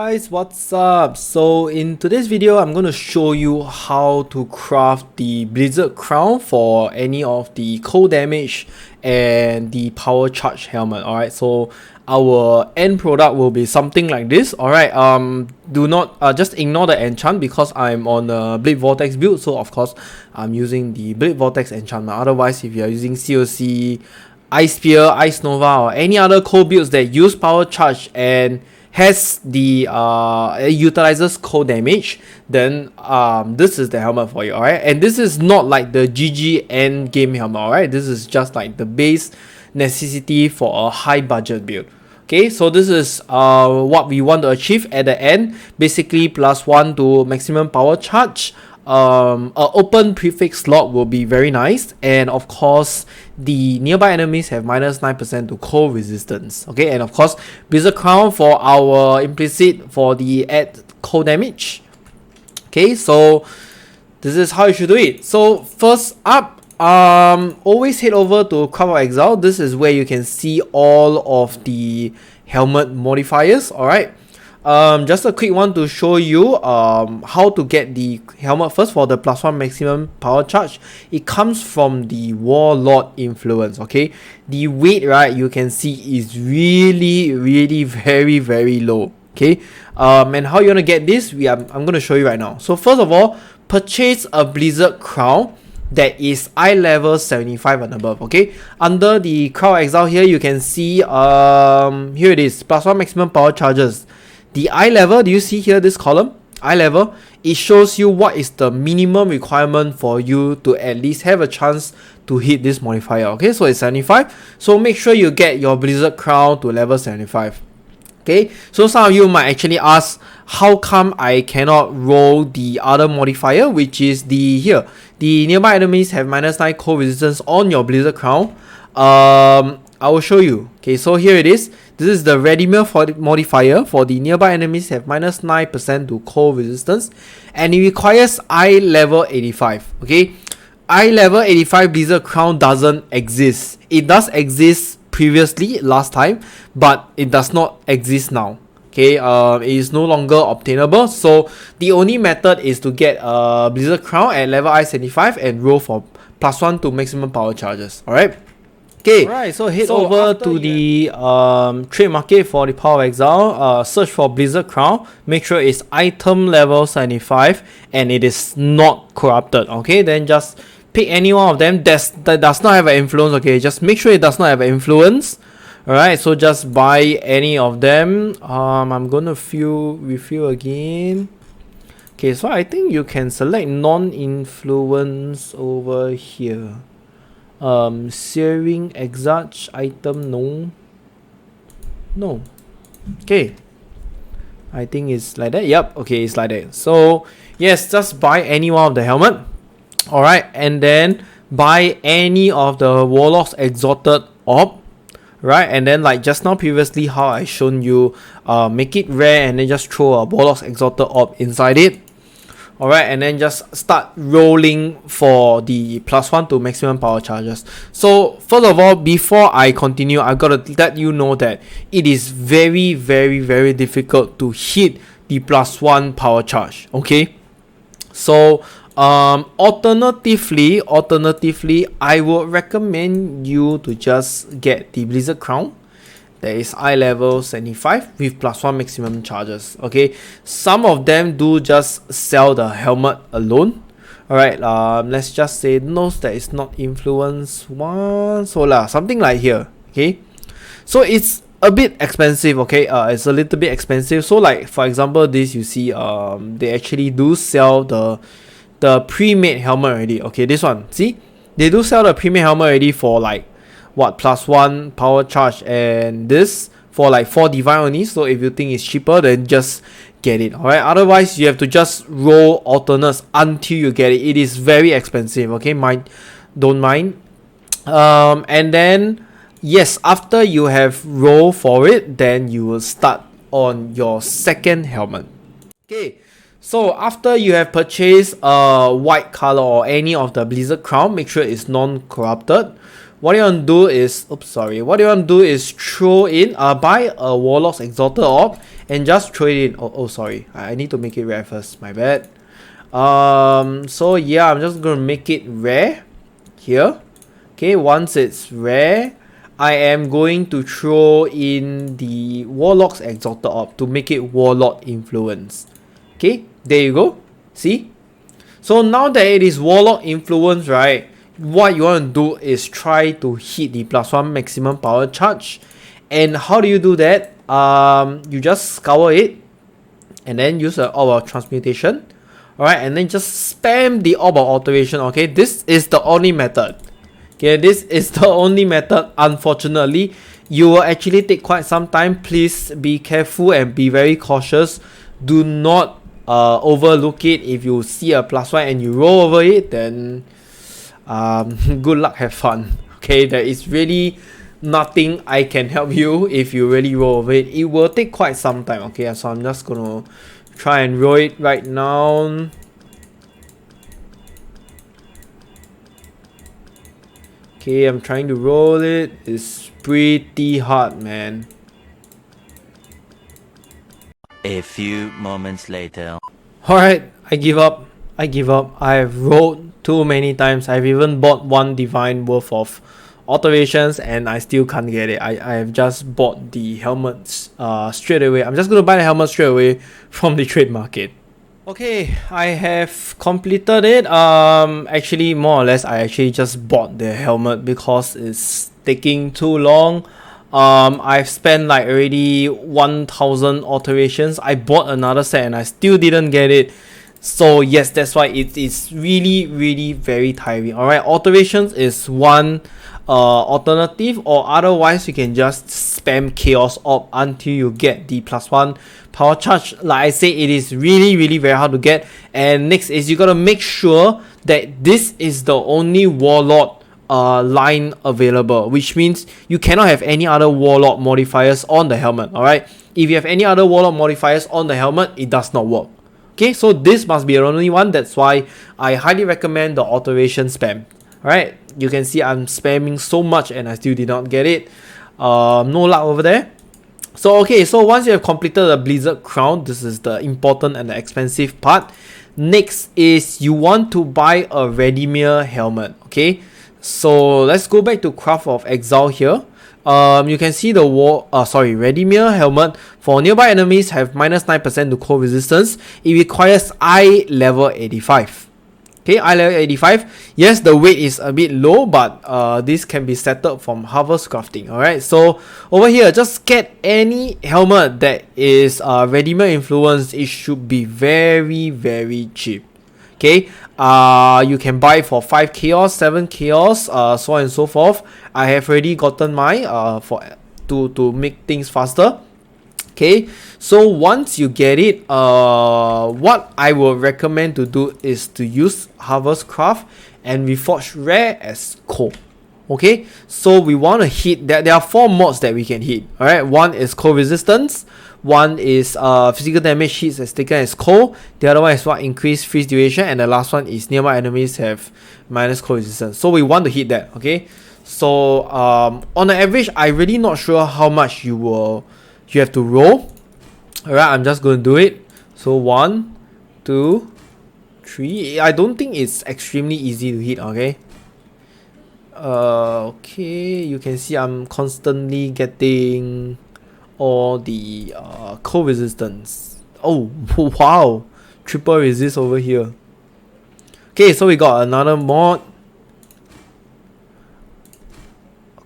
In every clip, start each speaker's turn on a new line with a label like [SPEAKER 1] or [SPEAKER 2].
[SPEAKER 1] guys, what's up? So in today's video I'm going to show you how to craft the Blizzard crown for any of the cold damage and the power charge helmet. Alright, so our end product will be something like this. Alright, do not just ignore the enchant because I'm on a Blade Vortex build, so of course I'm using the Blade Vortex enchantment. Otherwise, if you are using COC, Ice Spear, Ice Nova, or any other cold builds that use power charge and has the utilizes cold damage, then this is the helmet for you. Alright, and this is not like the GG end game helmet. Alright, this is just like the base necessity for a high budget build. Okay, so this is what we want to achieve at the end. Basically, +1 to maximum power charge. An open prefix slot will be very nice, and of course the nearby enemies have -9% to cold resistance. Okay, and of course Blizzard crown for our implicit for the add cold damage. Okay, so this is how you should do it. So first up, always head over to Craft of Exile. This is where you can see all of the helmet modifiers. All right. Just a quick one to show you how to get the helmet first for the +1 maximum power charge. It comes from the Warlord influence. Okay, the weight, right, you can see is really very low. Okay, and how you want to get this, I'm going to show you right now. So first of all, purchase a Blizzard crown that is eye level 75 and above. Okay, under the Crown Exile here, you can see here it is, +1 maximum power charges. The eye level, do you see here this column? Eye level, it shows you what is the minimum requirement for you to at least have a chance to hit this modifier. Okay, so it's 75. So make sure you get your Blizzard crown to level 75. Okay, so some of you might actually ask, how come I cannot roll the other modifier, which is the here? The nearby enemies have -9 cold resistance on your Blizzard crown. I will show you. Okay, so here it is. This is the Redeemer modifier for the nearby enemies have -9% to cold resistance, and it requires eye level 85. Okay, eye level 85 Blizzard crown doesn't exist. It does exist previously last time, but it does not exist now. Okay, it is no longer obtainable. So the only method is to get a Blizzard crown at level eye 75 and roll for +1 to maximum power charges. All right. Okay, right, so head over to the trade market for the Power of Exile, search for Blizzard crown, make sure it's item level 75 and it is not corrupted. Okay, then just pick any one of them that does not have an influence. Okay, just make sure it does not have an influence. Alright, so just buy any of them. I'm gonna refill again. Okay, so I think you can select non-influence over here. Searing Exarch item, no. Okay, I think it's like that. Yep, okay, it's like that. So yes, just buy any one of the helmet. Alright, and then buy any of the Warlock's Exalted Orb. Right, and then like just now previously how I shown you, make it rare and then just throw a Warlock's Exalted Orb inside it. Alright, and then just start rolling for the +1 to maximum power charges. So first of all, before I continue, I've got to let you know that it is very difficult to hit the +1 power charge. Okay, so alternatively I would recommend you to just get the Blizzard crown that is eye level 75 with +1 maximum charges. Okay, some of them do just sell the helmet alone. Alright, let's just say those that is not influence one, so something like here. Okay, so it's a bit expensive. Okay, it's a little bit expensive. So like for example, this you see, they actually do sell the pre-made helmet already. Okay, this one, see, they do sell the pre-made helmet already for like what, +1 power charge, and this for like 4 divine only. So if you think it's cheaper, then just get it. Alright, otherwise you have to just roll alternates until you get it. It is very expensive. Okay, don't mind. And then yes, after you have rolled for it, then you will start on your second helmet. Okay, so after you have purchased a white color or any of the Blizzard crown, make sure it's non-corrupted. What you want to do is, throw in, buy a Warlock's Exalted Orb and just throw it in. Oh sorry, I need to make it rare first, my bad. So yeah, I'm just gonna make it rare here. Okay, once it's rare, I am going to throw in the Warlock's Exalted Orb to make it Warlock influence. Okay, there you go. See? So now that it is Warlock influence, right, what you want to do is try to hit the +1 maximum power charge. And how do you do that? You just scour it and then use the Orb of Transmutation. Alright, and then just spam the Orb of Alteration. Okay, this is the only method. Okay, this is the only method. Unfortunately, you will actually take quite some time. Please be careful and be very cautious. Do not overlook it. If you see a +1 and you roll over it, then good luck, have fun. Okay, there is really nothing I can help you if you really roll over it. It will take quite some time. Okay, so I'm just gonna try and roll it right now. Okay, I'm trying to roll it. It's pretty hard, man.
[SPEAKER 2] A few moments later.
[SPEAKER 1] Alright, I give up. I've rolled too many times. I've even bought one divine worth of alterations and I still can't get it. I have just bought the helmets straight away. I'm just gonna buy the helmet straight away from the trade market. Okay, I have completed it. Actually, more or less, I actually just bought the helmet because it's taking too long. I've spent like already 1,000 alterations. I bought another set and I still didn't get it. So yes, that's why it is really very tiring. Alright, alterations is one alternative, or otherwise you can just spam Chaos Orb until you get the +1 power charge. Like I say, it is really very hard to get. And next is you gotta make sure that this is the only Warlord line available, which means you cannot have any other Warlord modifiers on the helmet. Alright, if you have any other Warlord modifiers on the helmet, it does not work. Okay, so this must be the only one. That's why I highly recommend the alteration spam. Alright, you can see I'm spamming so much and I still did not get it. No luck over there. So okay, so once you have completed the Blizzard Crown, this is the important and the expensive part. Next is you want to buy a Redimir helmet. Okay, so let's go back to Craft of Exile here. You can see the Redimir helmet for nearby enemies have -9% to cold resistance. It requires eye level 85. Okay, eye level 85. Yes, the weight is a bit low, but this can be settled from Harvest Crafting. Alright, so over here, just get any helmet that is Redimir influence. It should be very cheap. Okay, you can buy for 5 chaos, 7 chaos, so on and so forth. I have already gotten mine to make things faster. Okay, so once you get it, what I will recommend to do is to use Harvest Craft and Reforge Rare as coal. Okay, so we want to hit that. There are 4 mods that we can hit. Alright, one is cold resistance, one is physical damage hits as taken as cold, the other one is what increased freeze duration, and the last one is nearby enemies have minus cold resistance. So we want to hit that. Okay, so on the average, I'm really not sure how much you have to roll. Alright, I'm just going to do it. So 1, 2, 3. I don't think it's extremely easy to hit. Okay. Okay, you can see I'm constantly getting all the cold resistance. Oh wow, triple resist over here. Okay, so we got another mod.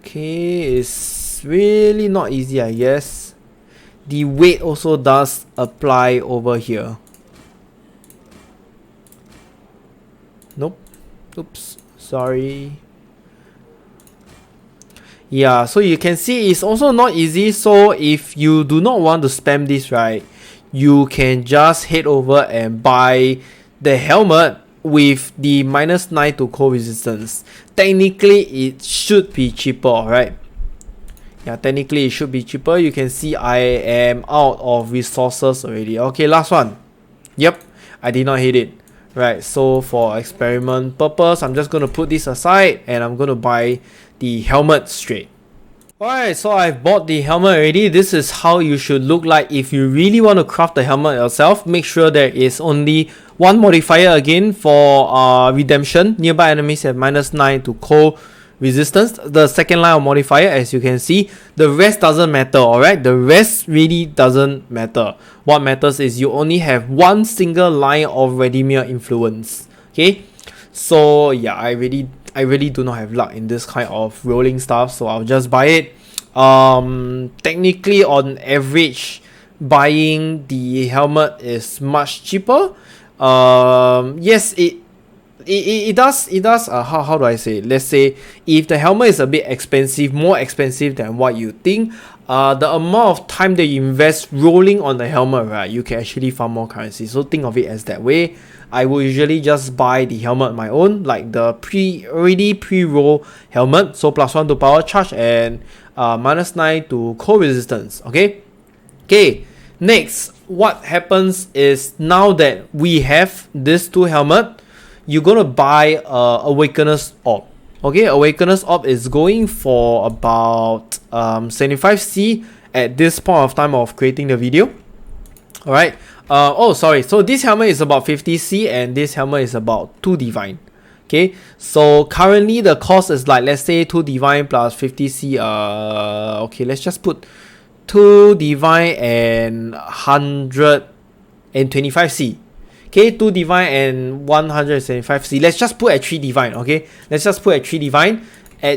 [SPEAKER 1] Okay, it's really not easy, I guess. The weight also does apply over here. Nope. Oops, sorry. Yeah, so you can see it's also not easy. So if you do not want to spam this, right, you can just head over and buy the helmet with the -9 to cold resistance. Technically it should be cheaper, right? Yeah, technically it should be cheaper. You can see I am out of resources already. Okay, last one. Yep, I did not hit it. Right, so for experiment purpose, I'm just going to put this aside and I'm going to buy the helmet straight. Alright, so I've bought the helmet already. This is how you should look like if you really want to craft the helmet yourself. Make sure there is only one modifier again for redemption. Nearby enemies have -9 to cold resistance. The second line of modifier, as you can see, the rest doesn't matter. Alright, the rest really doesn't matter. What matters is you only have one single line of Redeemer influence. Okay, so yeah, I really do not have luck in this kind of rolling stuff, so I'll just buy it. Technically, on average, buying the helmet is much cheaper. Yes, it does. How do I say it? Let's say if the helmet is a bit expensive, more expensive than what you think, the amount of time that you invest rolling on the helmet, right, you can actually farm more currency. So think of it as that way. I will usually just buy the helmet my own, like the pre-roll helmet. So +1 to power charge and -9 to cold resistance. Okay. Next, what happens is now that we have these two helmet, you're gonna buy Awakener's orb. Okay, Awakener's orb is going for about 75C at this point of time of creating the video. Alright. Oh, sorry. So this helmet is about 50C and this helmet is about 2 divine. Okay. So currently the cost is like, let's say 2 divine plus 50C. Okay, let's just put 2 divine and 125C. Okay, 2 divine and 175C. Let's just put at 3 divine. Okay, let's just put at 3 divine.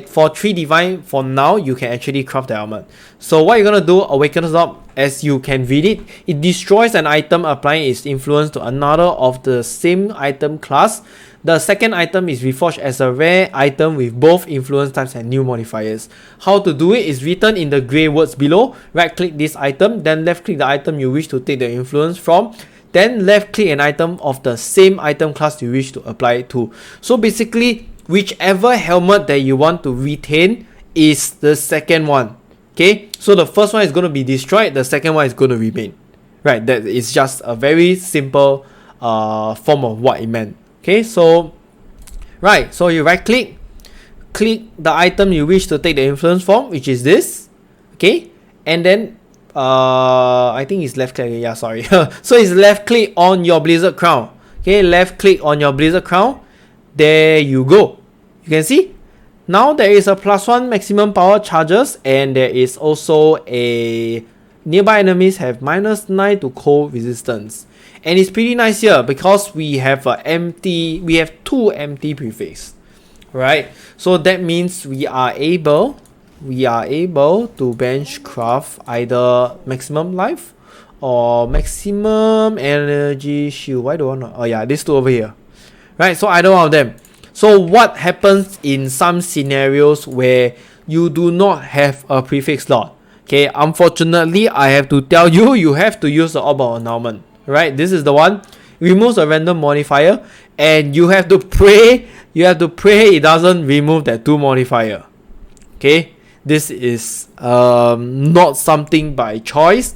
[SPEAKER 1] For 3 divine, for now, you can actually craft the helmet. So what you're gonna do, Awakener's Orb, as you can read it, it destroys an item applying its influence to another of the same item class. The second item is reforged as a rare item with both influence types and new modifiers. How to do it is written in the grey words below. Right click this item, then left click the item you wish to take the influence from. Then left click an item of the same item class you wish to apply it to. So basically, whichever helmet that you want to retain is the second one. Okay, so the first one is going to be destroyed, the second one is going to remain. Right, that is just a very simple form of what it meant. Okay, so right, so you right click the item you wish to take the influence from, which is this. Okay, and then I think it's left click. Yeah, sorry. So it's left click on your Blizzard Crown. Okay, left click on your Blizzard Crown. There you go. You can see now there is a +1 maximum power charges, and there is also a nearby enemies have -9 to cold resistance. And it's pretty nice here because we have two empty prefix. Right? So that means we are able to bench craft either maximum life or maximum energy shield. Why do I not? Oh yeah, these two over here. Right, so either one of them. So what happens in some scenarios where you do not have a prefix slot? Okay, unfortunately, I have to tell you, you have to use the Orb of Annulment. Right, this is the one. Removes a random modifier, and you have to pray. It doesn't remove that 2 modifier. Okay, this is not something by choice.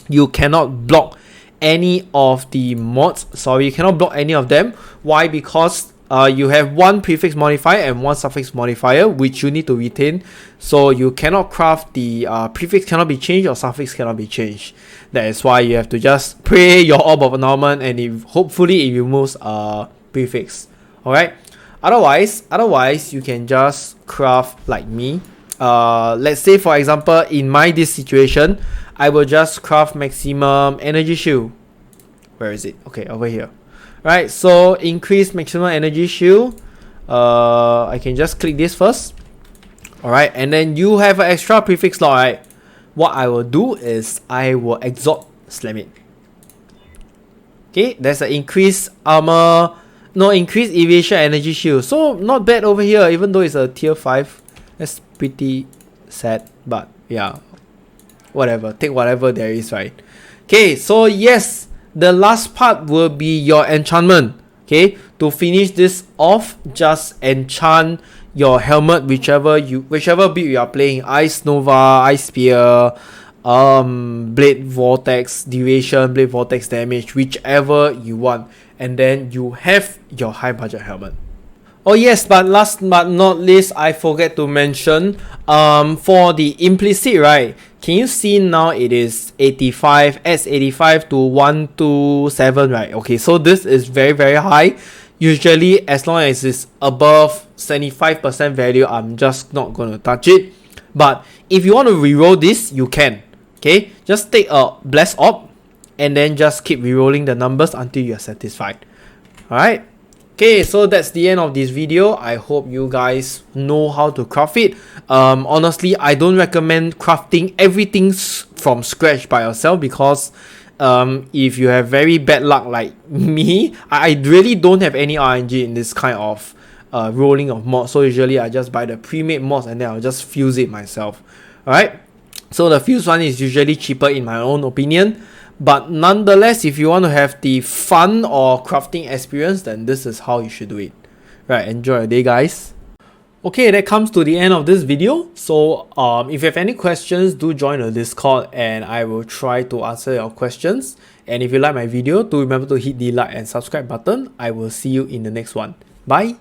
[SPEAKER 1] You cannot block any of the mods. Sorry, you cannot block any of them. Why? Because you have one prefix modifier and one suffix modifier which you need to retain. So you cannot craft the prefix cannot be changed or suffix cannot be changed. That is why you have to just pray your Orb of Annulment, and hopefully it removes prefix. Alright. Otherwise you can just craft like me. Let's say for example in this situation, I will just craft maximum energy shield. Where is it? Okay, over here. Right, so increase maximum energy shield. I can just click this first. Alright, and then you have an extra prefix slot, right? What I will do is I will exalt slam it. Okay, there's an increased armor, increased evasion energy shield. So not bad over here, even though it's a tier 5. That's pretty sad, but yeah, whatever, take whatever there is, right? Okay, so yes, the last part will be your enchantment. Okay, to finish this off, just enchant your helmet, whichever build you are playing. Ice Nova, Ice Spear, Blade Vortex duration, Blade Vortex damage, whichever you want, and then you have your high budget helmet. Oh yes, but last but not least, I forget to mention, For the implicit, right, can you see now it is 85, S85 to 127, right? Okay, so this is very, very high. Usually, as long as it's above 75% value, I'm just not going to touch it. But if you want to reroll this, you can. Okay, just take a bless op and then just keep rerolling the numbers until you're satisfied. Alright. Okay, so that's the end of this video. I hope you guys know how to craft it. Honestly, I don't recommend crafting everything from scratch by yourself, because if you have very bad luck like me, I really don't have any RNG in this kind of rolling of mods. So usually I just buy the pre-made mods and then I'll just fuse it myself. Alright, so the fuse one is usually cheaper in my own opinion. But nonetheless, if you want to have the fun or crafting experience, then this is how you should do it. Right, enjoy your day, guys. Okay, that comes to the end of this video. So if you have any questions, do join the Discord and I will try to answer your questions. And if you like my video, do remember to hit the like and subscribe button. I will see you in the next one. Bye.